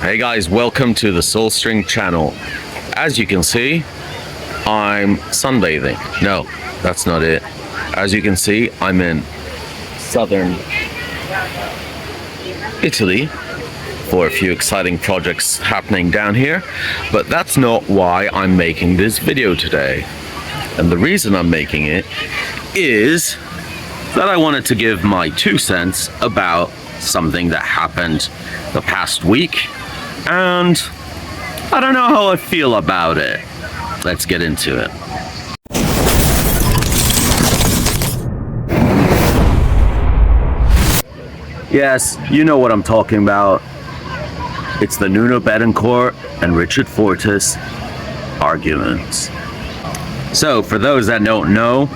Hey guys, welcome to the Soul String channel. As you can see, I'm sunbathing. No, that's not it. As you can see, I'm in southern Italy for a few exciting projects happening down here, but that's not why I'm making this video today. And the reason I'm making it is that I wanted to give my 2 cents about something that happened the past week, and I don't know how I feel about it. Let's get into it. Yes, you know what I'm talking about. It's the Nuno Bettencourt and Richard Fortus arguments. So, for those that don't know,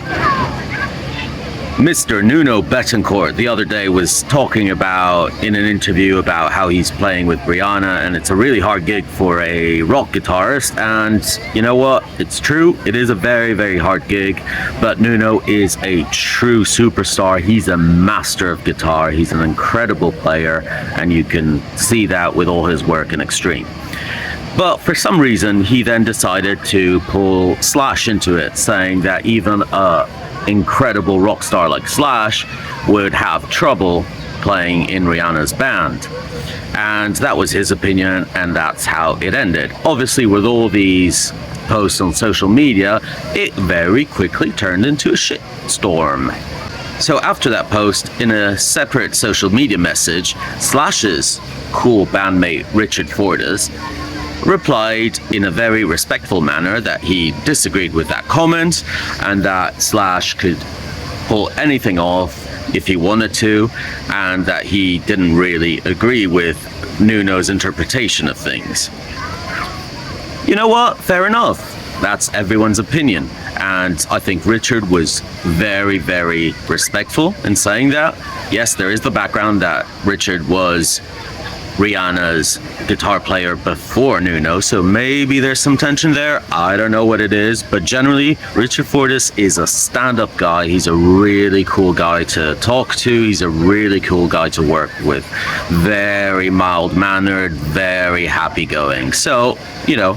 Mr. Nuno Bettencourt the other day was talking about, in an interview, about how he's playing with Rihanna, and it's a really hard gig for a rock guitarist. And you know what? It's true. It is a very, very hard gig, but Nuno is a true superstar. He's a master of guitar. He's an incredible player, and you can see that with all his work in Extreme. But for some reason, he then decided to pull Slash into it, saying that even a incredible rock star like Slash would have trouble playing in Rihanna's band. And that was his opinion, and that's how it ended. Obviously, with all these posts on social media, it very quickly turned into a shitstorm. So after that post, in a separate social media message, Slash's cool bandmate Richard Fortus replied in a very respectful manner that he disagreed with that comment, and that Slash could pull anything off if he wanted to, and that he didn't really agree with Nuno's interpretation of things. You know what? Fair enough. That's everyone's opinion. And I think Richard was very, very respectful in saying that. Yes, there is the background that Richard was Rihanna's guitar player before Nuno, so maybe there's some tension there. I don't know what it is, but generally Richard Fortus is a stand-up guy. He's a really cool guy to talk to. He's a really cool guy to work with. Very mild-mannered, very happy-going. So, you know,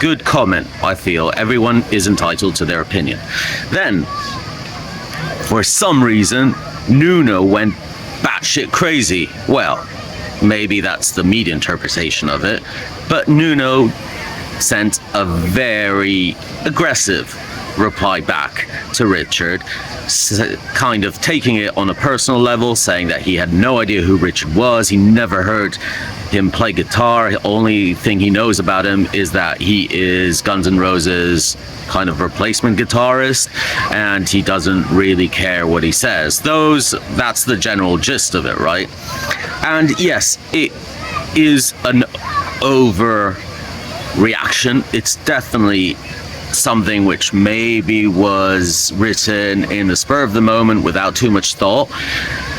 good comment, I feel. Everyone is entitled to their opinion. Then, for some reason, Nuno went batshit crazy. Well, maybe that's the media interpretation of it, but Nuno sent a very aggressive reply back to Richard, kind of taking it on a personal level, saying that he had no idea who Richard was. He never heard him play guitar. The only thing he knows about him is that he is Guns N' Roses' kind of replacement guitarist, and he doesn't really care what he says. That's the general gist of it, right? And yes, it is an overreaction. It's definitely something which maybe was written in the spur of the moment without too much thought,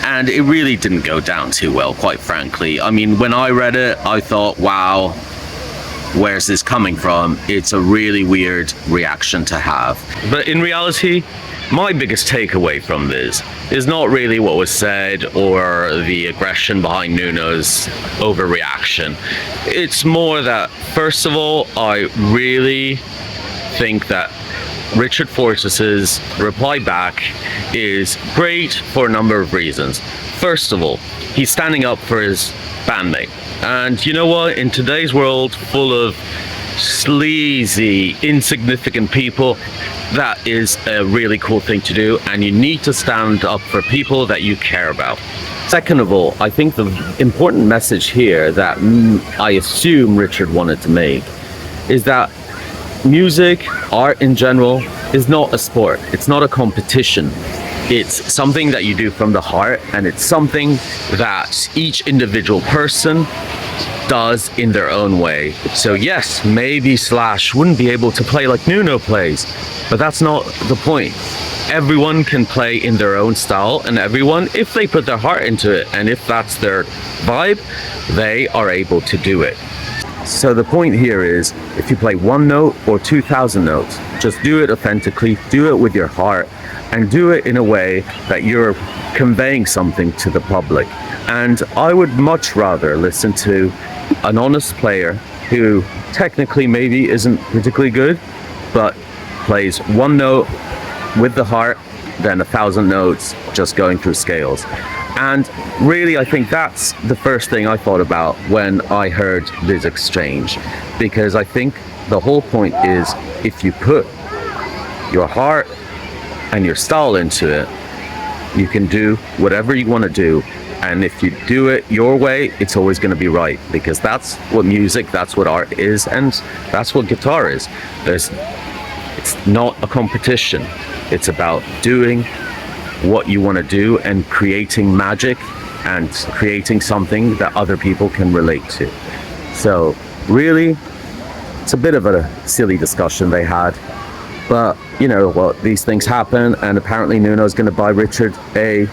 and it really didn't go down too well, quite frankly. I mean, when I read it, I thought, wow, where's this coming from? It's a really weird reaction to have. But in reality, my biggest takeaway from this is not really what was said or the aggression behind Nuno's overreaction. It's more that, first of all, I really think that Richard Fortus's reply back is great for a number of reasons. First of all, he's standing up for his bandmate. And you know what? In today's world full of sleazy, insignificant people, that is a really cool thing to do, and you need to stand up for people that you care about. Second of all, I think the important message here that I assume Richard wanted to make is that music, art in general, is not a sport. It's not a competition. It's something that you do from the heart, and it's something that each individual person does in their own way. So yes, maybe Slash wouldn't be able to play like Nuno plays, but that's not the point. Everyone can play in their own style, and everyone, if they put their heart into it, and if that's their vibe, they are able to do it. So the point here is, if you play 1 note or 2,000 notes, just do it authentically, do it with your heart, and do it in a way that you're conveying something to the public. And I would much rather listen to an honest player who technically maybe isn't particularly good, but plays 1 note with the heart than 1,000 notes just going through scales. And really, I think that's the first thing I thought about when I heard this exchange, because I think the whole point is, if you put your heart and your style into it, you can do whatever you want to do. And if you do it your way, it's always going to be right, because that's what music, that's what art is, and that's what guitar is. It's not a competition. It's about doing what you want to do and creating magic and creating something that other people can relate to. So really, it's a bit of a silly discussion they had, but you know what, well, these things happen, and apparently Nuno's going to buy Richard a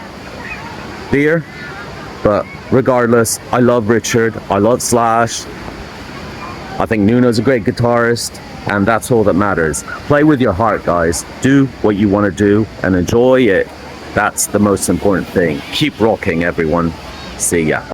beer. But regardless, I love Richard, I love Slash, I think Nuno's a great guitarist, and that's all that matters. Play with your heart, guys. Do what you want to do and enjoy it. That's the most important thing. Keep rocking, everyone. See ya.